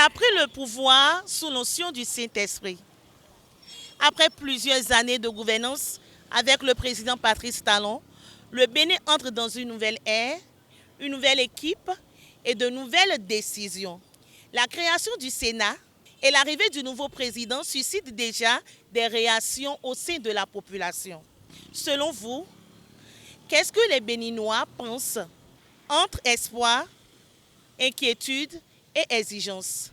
a pris le pouvoir sous l'onction du Saint-Esprit. Après plusieurs années de gouvernance avec le président Patrice Talon, le Bénin entre dans une nouvelle ère, une nouvelle équipe et de nouvelles décisions. La création du Sénat et l'arrivée du nouveau président suscitent déjà des réactions au sein de la population. Selon vous, qu'est-ce que les Béninois pensent entre espoir, inquiétude et exigence?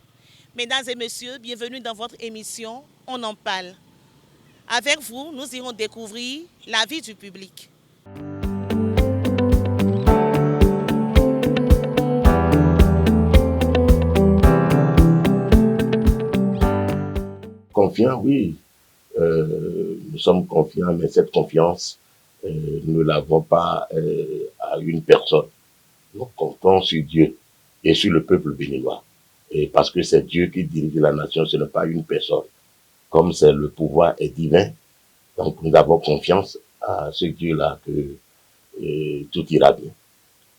Mesdames et messieurs, bienvenue dans votre émission On en parle. Avec vous, nous irons découvrir l'avis du public. Confiants, oui. Nous sommes confiants, mais cette confiance, nous ne l'avons pas à une personne. Nous comptons sur Dieu et sur le peuple béninois. Et parce que c'est Dieu qui dirige la nation, ce n'est pas une personne. Comme c'est le pouvoir est divin, donc nous avons confiance à ce Dieu-là que tout ira bien.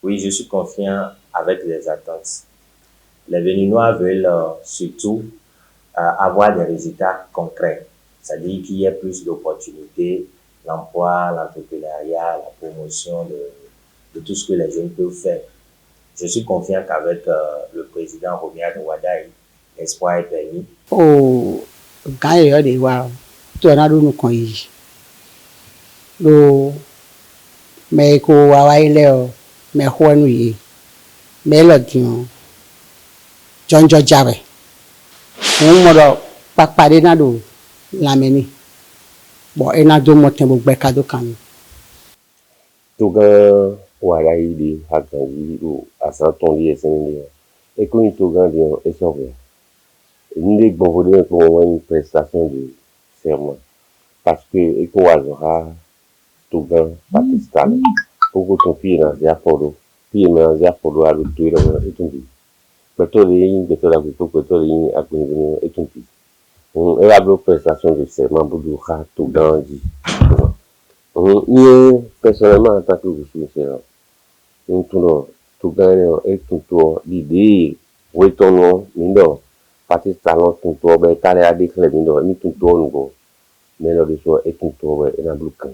Oui, je suis confiant avec les attentes. Les Béninois veulent surtout avoir des résultats concrets, c'est-à-dire qu'il y ait plus d'opportunités, l'emploi, l'entrepreneuriat, la promotion de tout ce que les jeunes peuvent faire. Je suis confiant qu'avec le président Romuald Wadaï, l'espoir est permis. Oh, quand il y a des voix, tu en as nous connais. Mais qu'on va y aller, mais quoi nous mais là tu John Jabe. On m'a pas parlé na do la meni. Bon, et na do motin bo beka do kan. Toga wala idi hakangi do asanton di eseni. Et quand il toga bien et sauvé. Nous les bon pour une prestation de serment parce que et qu'on aura toga Pakistan pour que ton fils dans ya polo puis mais ya polo à l'autre et tout dit. Peut-être la peut-être à convenir et tout dit. On a la prestation de serment pour du rat tout grandi. Personnellement en tant que je suis tout gagner et tout l'idée retournons mindo Patrice Talon tout ben calé à déclarer mindo ni tout ngo mais le soir et tout et na bloqué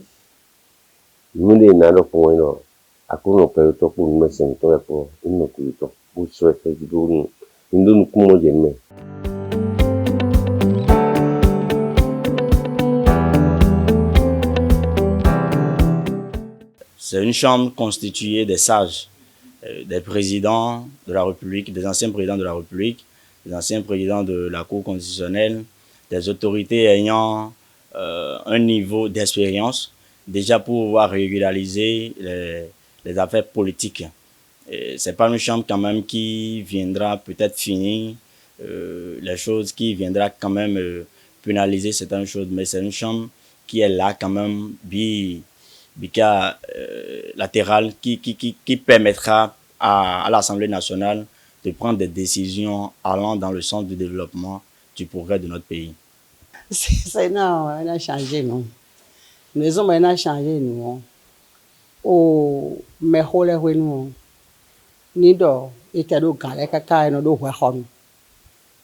nous les na le point non à quoi on peut tout pour nous c'est tout pour une coup pour souhaiter du nous nous comment j'aime. C'est une chambre constituée des sages, des présidents de la République, des anciens présidents de la République, des anciens présidents de la Cour constitutionnelle, des autorités ayant un niveau d'expérience déjà pour pouvoir régulariser les affaires politiques. C'est pas une chambre quand même qui viendra peut-être finir les choses, qui viendra quand même pénaliser certaines choses, mais c'est une chambre qui est là quand même latéral qui permettra à l'Assemblée nationale de prendre des décisions allant dans le sens du développement, du progrès de notre pays. C'est non, on a changé non. Nous on a changé nous. Oh, mais hole nous. Ni do était do galé kaka no do hwe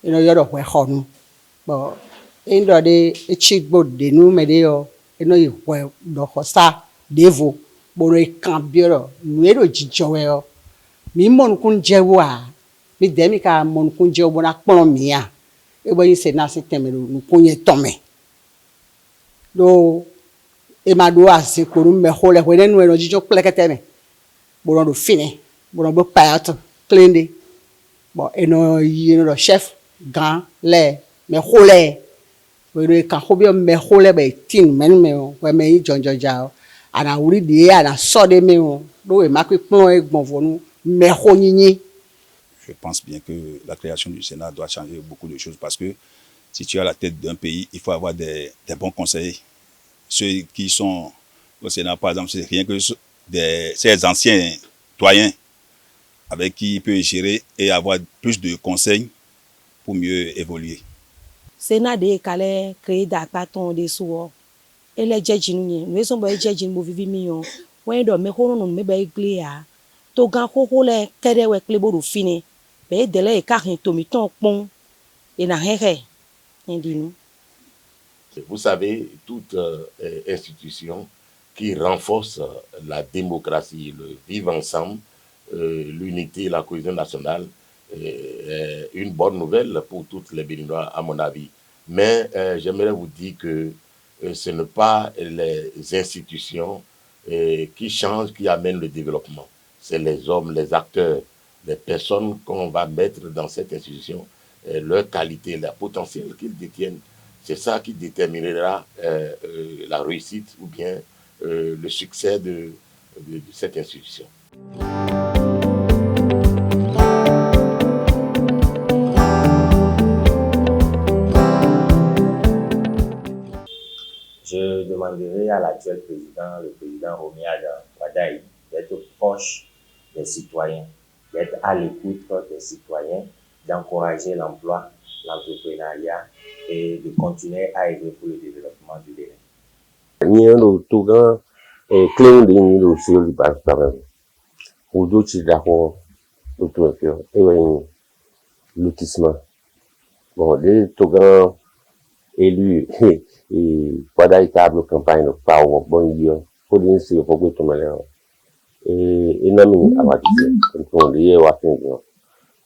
ino yo do hwe bon indo de chigbo de nous me de yo ino yi hwe do hosa devo bono ikambiro nuero jijowe yo mi mon kun jewa mi demi ka mon kun jewo bona pon mi ya e bo yin se na system no kunye tome do e ma do ase ko me hole hwe nu eno jijo plekete me bono do fini bono bo payato clean bon eno yino do chef grand le me hole we ka hobio me hole be tin men me we me jonjo jao ana wuri de ana so de me do e makwe pon egbon vonu me honini. Je pense bien que la création du Sénat doit changer beaucoup de choses parce que si tu es à la tête d'un pays, il faut avoir des bons conseillers. Ceux qui sont au Sénat, par exemple, c'est rien que ces anciens doyens avec qui il peut gérer et avoir plus de conseils pour mieux évoluer. Sénat de Calais créé d'Apaton de Sour. Et les judges, nous sommes les judges, nous vivons. When do me hono no me be clear. To gan ho le kere we klebo ro fini. Be dele e ka hin to mi ton pon. et na hehe indinu. Vous savez, toute institution qui renforce la démocratie, le vivre ensemble, l'unité, la cohésion nationale, est une bonne nouvelle pour toutes les Béninois, à mon avis. Mais j'aimerais vous dire que ce n'est pas les institutions qui changent, qui amènent le développement. C'est les hommes, les acteurs, les personnes qu'on va mettre dans cette institution, leur qualité, leur potentiel qu'ils détiennent. C'est ça qui déterminera la réussite ou bien le succès de cette institution. Je demanderai à l'actuel président, le président Romiad Wadaï, d'être proche des citoyens, d'être à l'écoute des citoyens, d'encourager l'emploi, l'entrepreneuriat et de continuer à œuvrer pour le développement du Bénin. Niendo tugan claim de nindo sur le parlement. Ou d'autres d'accord autour de lotissement. Bon, les tugan élu et Wadaï table campagne par bon dia pour dire c'est pour que tout malheur. Et nami abatise on dit wa fin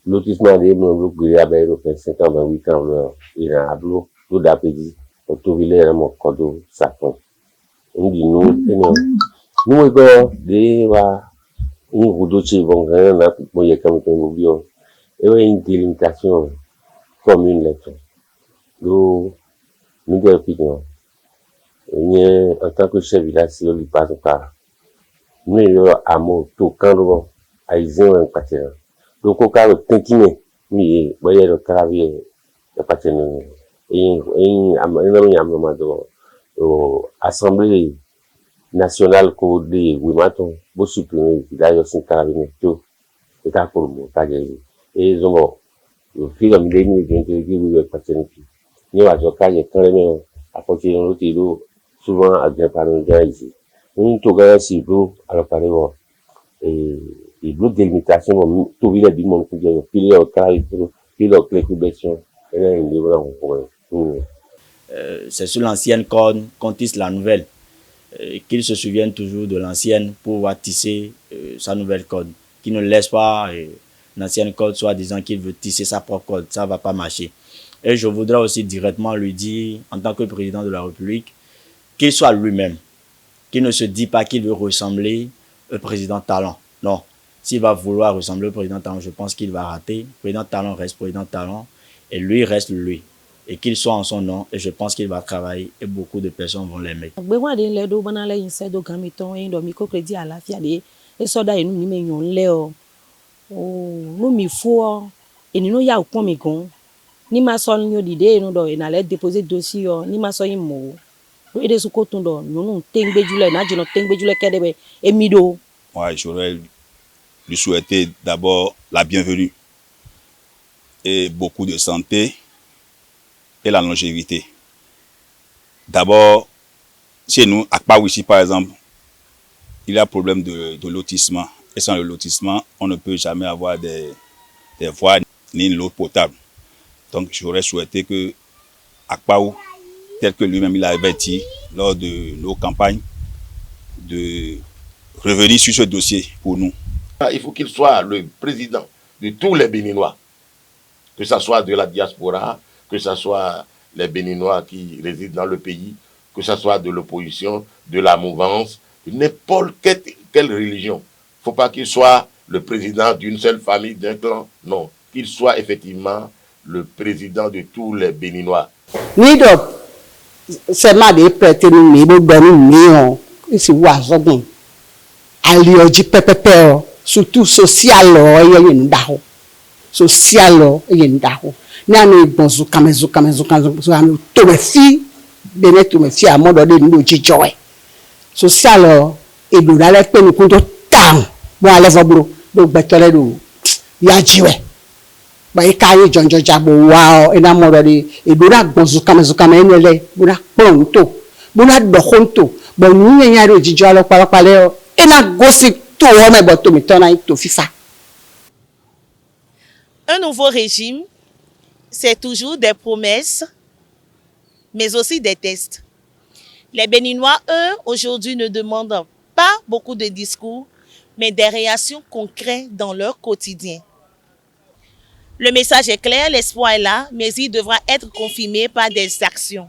lotissement de mon groupe ya ba ro 5 ans 28 ans là il a ablo tout d'apedi to vile mo kodo sapon ndi nous go de wa ni godochi bon na mo ye kam to bio et une délimitation commune là do nous opinion en tant que chef village si on passe par nous yo amo to kan aizen en patien donc au cas tentine mi boye le travail de patien et amama do assemblée nationale ko de wimaton bo supprimer village sin carabine to eta pour mo taje et zongo le fil mi deni gente qui vous patien ni wa jo kaje carrément à côté de l'autre souvent à bien parler ici nous to gars si bro alors parler et bloc délimitation tout ville du monde qui est pile au travail pile au clébation et là il est c'est sur l'ancienne corde qu'on tisse la nouvelle, qu'il se souvienne toujours de l'ancienne pour pouvoir tisser sa nouvelle corde, qu'il ne laisse pas l'ancienne corde soit disant qu'il veut tisser sa propre corde, ça va pas marcher. Et je voudrais aussi directement lui dire, en tant que président de la République, qu'il soit lui-même, qu'il ne se dit pas qu'il veut ressembler au président Talon. Non, s'il va vouloir ressembler au président Talon, je pense qu'il va rater. Le président Talon reste président Talon et lui reste lui. Et qu'il soit en son nom, et je pense qu'il va travailler et beaucoup de personnes vont l'aimer. Ni ma son nyo dide no do ina le déposer dossier ni ma so yin mo do ede su ko tun do no tengbe jule na jino tengbe jule kedebe emido. Ouais, j'aurais lui souhaiter d'abord la bienvenue et beaucoup de santé et la longévité. D'abord, chez nous, à Kpaou ici par exemple, il y a un problème de lotissement. Et sans le lotissement, on ne peut jamais avoir des voies ni une eau potable. Donc, j'aurais souhaité que Akpaou, tel que lui-même il a averti lors de nos campagnes, de revenir sur ce dossier pour nous. Il faut qu'il soit le président de tous les Béninois, que ce soit de la diaspora, que ce soit les Béninois qui résident dans le pays, que ce soit de l'opposition, de la mouvance, de n'importe quelle religion. Il ne faut pas qu'il soit le président d'une seule famille, d'un clan, non. Qu'il soit effectivement le président de tous les Béninois. Ni do c'est ma de prêter ni bo gba ni on isi wa zogun ali oji pepepe o surtout social o yen da ho social o yen da ho na no igbonzu kamezu so am to me fi de ne to me fi amodo de ni ojijo e social o edu dale pe ni kun to tam mo ale fo bro do gbetore do ya jiwe by carry jonjo jabo wow ina modo de edura gbonzu kamezu enele buna pronto buna dokonto bo ni yen ro jijo alo parapale o ina gosi to o me boto mi tona to fifa. Un nouveau régime c'est toujours des promesses, mais aussi des tests. Les Béninois, eux, aujourd'hui, ne demandent pas beaucoup de discours, mais des réactions concrètes dans leur quotidien. Le message est clair, l'espoir est là, mais il devra être confirmé par des actions.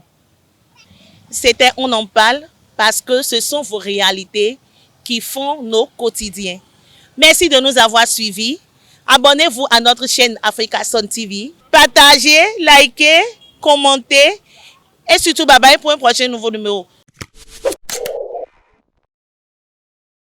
C'était On en parle parce que ce sont vos réalités qui font nos quotidiens. Merci de nous avoir suivis. Abonnez-vous à notre chaîne Africa Sun TV. Partagez, likez, commentez et surtout bye bye pour un prochain nouveau numéro.